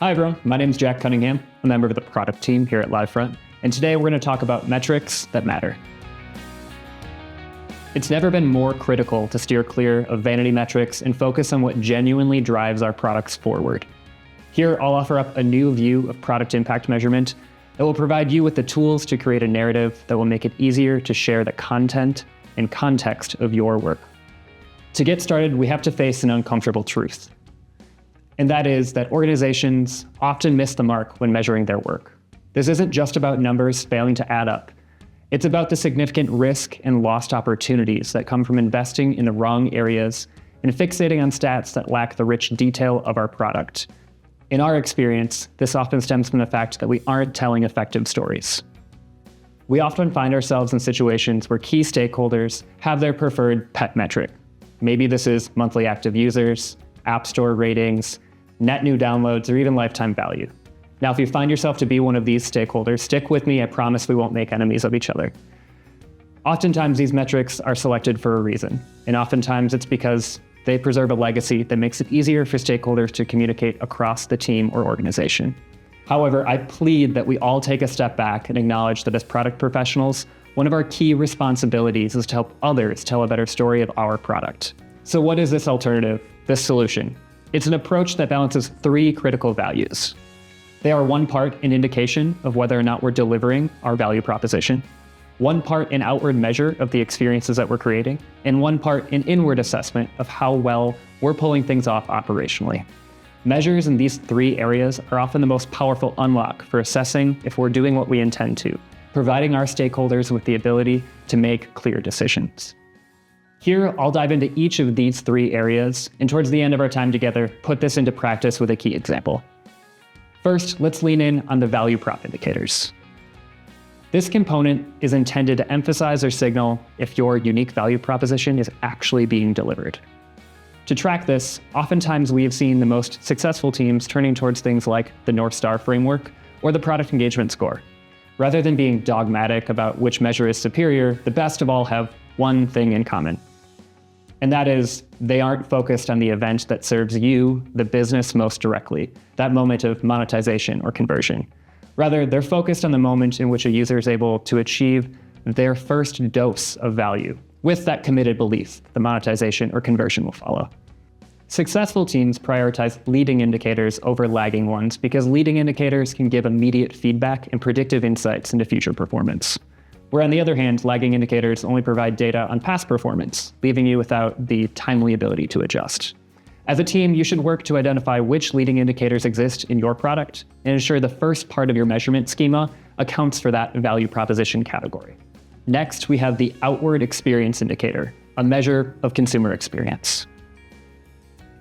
Hi everyone, my name is Jack Cunningham, a member of the product team here at Livefront, and today we're going to talk about metrics that matter. It's never been more critical to steer clear of vanity metrics and focus on what genuinely drives our products forward. Here, I'll offer up a new view of product impact measurement that will provide you with the tools to create a narrative that will make it easier to share the content and context of your work. To get started, we have to face an uncomfortable truth. And that is that organizations often miss the mark when measuring their work. This isn't just about numbers failing to add up. It's about the significant risk and lost opportunities that come from investing in the wrong areas and fixating on stats that lack the rich detail of our product. In our experience, this often stems from the fact that we aren't telling effective stories. We often find ourselves in situations where key stakeholders have their preferred pet metric. Maybe this is monthly active users, App Store ratings, net new downloads, or even lifetime value. Now, if you find yourself to be one of these stakeholders, stick with me. I promise we won't make enemies of each other. Oftentimes, these metrics are selected for a reason, and oftentimes it's because they preserve a legacy that makes it easier for stakeholders to communicate across the team or organization. However, I plead that we all take a step back and acknowledge that as product professionals, one of our key responsibilities is to help others tell a better story of our product. So what is this alternative, this solution? It's an approach that balances three critical values. They are one part an indication of whether or not we're delivering our value proposition, one part an outward measure of the experiences that we're creating, and one part an inward assessment of how well we're pulling things off operationally. Measures in these three areas are often the most powerful unlock for assessing if we're doing what we intend to, providing our stakeholders with the ability to make clear decisions. Here, I'll dive into each of these three areas, and towards the end of our time together, put this into practice with a key example. First, let's lean in on the value prop indicators. This component is intended to emphasize or signal if your unique value proposition is actually being delivered. To track this, oftentimes we have seen the most successful teams turning towards things like the North Star framework or the product engagement score. Rather than being dogmatic about which measure is superior, the best of all have one thing in common. And that is, they aren't focused on the event that serves you, the business, most directly, that moment of monetization or conversion. Rather, they're focused on the moment in which a user is able to achieve their first dose of value, with that committed belief the monetization or conversion will follow. Successful teams prioritize leading indicators over lagging ones because leading indicators can give immediate feedback and predictive insights into future performance. Where on the other hand, lagging indicators only provide data on past performance, leaving you without the timely ability to adjust. As a team, you should work to identify which leading indicators exist in your product and ensure the first part of your measurement schema accounts for that value proposition category. Next, we have the outward experience indicator, a measure of consumer experience.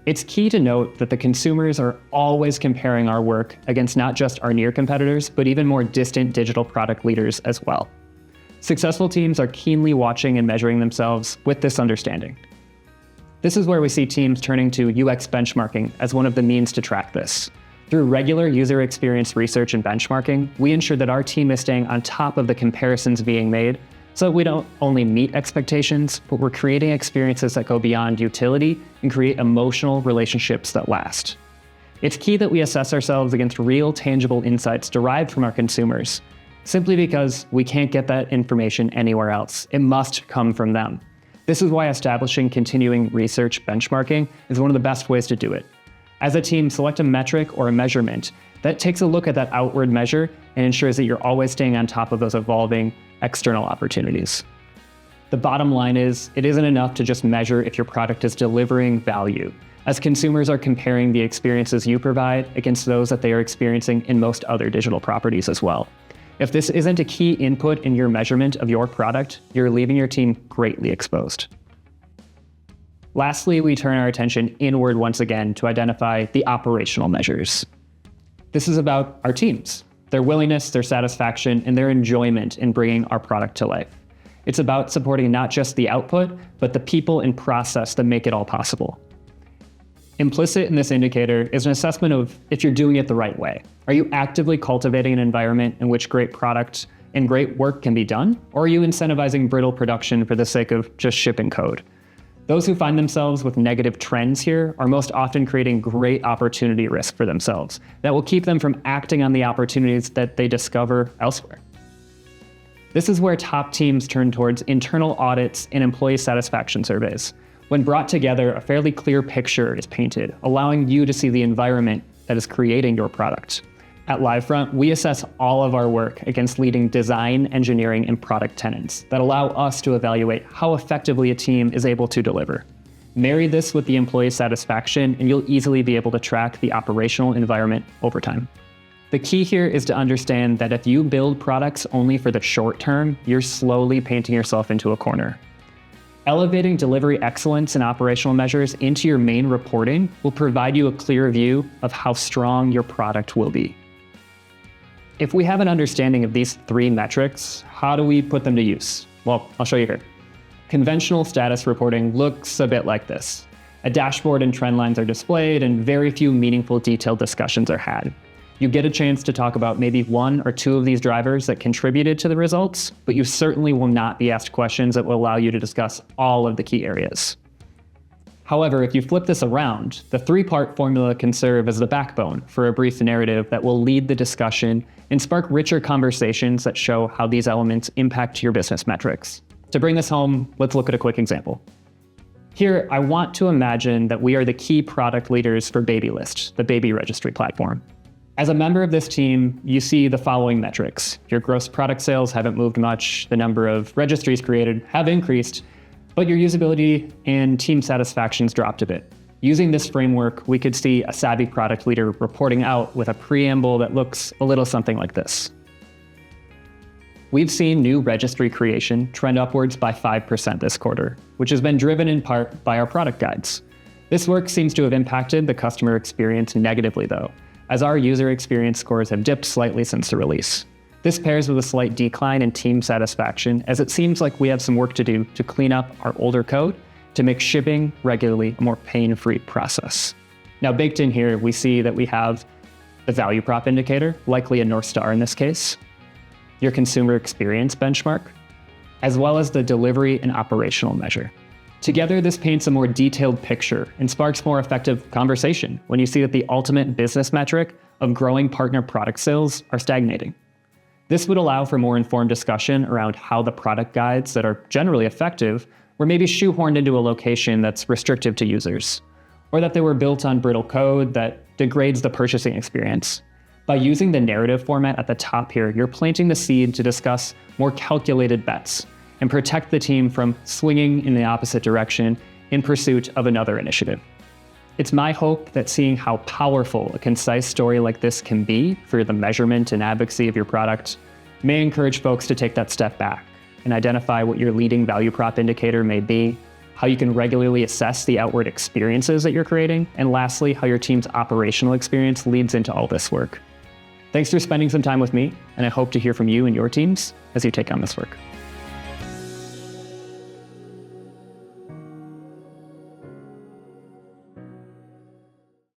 It's key to note that the consumers are always comparing our work against not just our near competitors, but even more distant digital product leaders as well. Successful teams are keenly watching and measuring themselves with this understanding. This is where we see teams turning to UX benchmarking as one of the means to track this. Through regular user experience research and benchmarking, we ensure that our team is staying on top of the comparisons being made so that we don't only meet expectations, but we're creating experiences that go beyond utility and create emotional relationships that last. It's key that we assess ourselves against real, tangible insights derived from our consumers, simply because we can't get that information anywhere else. It must come from them. This is why establishing continuing research benchmarking is one of the best ways to do it. As a team, select a metric or a measurement that takes a look at that outward measure and ensures that you're always staying on top of those evolving external opportunities. The bottom line is, it isn't enough to just measure if your product is delivering value, as consumers are comparing the experiences you provide against those that they are experiencing in most other digital properties as well. If this isn't a key input in your measurement of your product, you're leaving your team greatly exposed. Lastly, we turn our attention inward once again to identify the operational measures. This is about our teams, their willingness, their satisfaction, and their enjoyment in bringing our product to life. It's about supporting not just the output, but the people and process that make it all possible. Implicit in this indicator is an assessment of if you're doing it the right way. Are you actively cultivating an environment in which great product and great work can be done? Or are you incentivizing brittle production for the sake of just shipping code? Those who find themselves with negative trends here are most often creating great opportunity risk for themselves that will keep them from acting on the opportunities that they discover elsewhere. This is where top teams turn towards internal audits and employee satisfaction surveys. When brought together, a fairly clear picture is painted, allowing you to see the environment that is creating your product. At Livefront, we assess all of our work against leading design, engineering, and product tenets that allow us to evaluate how effectively a team is able to deliver. Marry this with the employee satisfaction, and you'll easily be able to track the operational environment over time. The key here is to understand that if you build products only for the short term, you're slowly painting yourself into a corner. Elevating delivery excellence and operational measures into your main reporting will provide you a clear view of how strong your product will be. If we have an understanding of these 3 metrics, how do we put them to use? Well, I'll show you here. Conventional status reporting looks a bit like this. A dashboard and trend lines are displayed, and very few meaningful detailed discussions are had. You get a chance to talk about maybe 1 or 2 of these drivers that contributed to the results, but you certainly will not be asked questions that will allow you to discuss all of the key areas. However, if you flip this around, the 3-part formula can serve as the backbone for a brief narrative that will lead the discussion and spark richer conversations that show how these elements impact your business metrics. To bring this home, let's look at a quick example. Here, I want to imagine that we are the key product leaders for Babylist, the baby registry platform. As a member of this team, you see the following metrics. Your gross product sales haven't moved much, the number of registries created have increased, but your usability and team satisfaction's dropped a bit. Using this framework, we could see a savvy product leader reporting out with a preamble that looks a little something like this. We've seen new registry creation trend upwards by 5% this quarter, which has been driven in part by our product guides. This work seems to have impacted the customer experience negatively though, as our user experience scores have dipped slightly since the release. This pairs with a slight decline in team satisfaction, as it seems like we have some work to do to clean up our older code to make shipping regularly a more pain-free process. Now, baked in here, we see that we have the value prop indicator, likely a North Star in this case, your consumer experience benchmark, as well as the delivery and operational measure. Together, this paints a more detailed picture and sparks more effective conversation when you see that the ultimate business metric of growing partner product sales are stagnating. This would allow for more informed discussion around how the product guides that are generally effective were maybe shoehorned into a location that's restrictive to users, or that they were built on brittle code that degrades the purchasing experience. By using the narrative format at the top here, you're planting the seed to discuss more calculated bets and protect the team from swinging in the opposite direction in pursuit of another initiative. It's my hope that seeing how powerful a concise story like this can be for the measurement and advocacy of your product may encourage folks to take that step back and identify what your leading value prop indicator may be, how you can regularly assess the outward experiences that you're creating, and lastly, how your team's operational experience leads into all this work. Thanks for spending some time with me, and I hope to hear from you and your teams as you take on this work.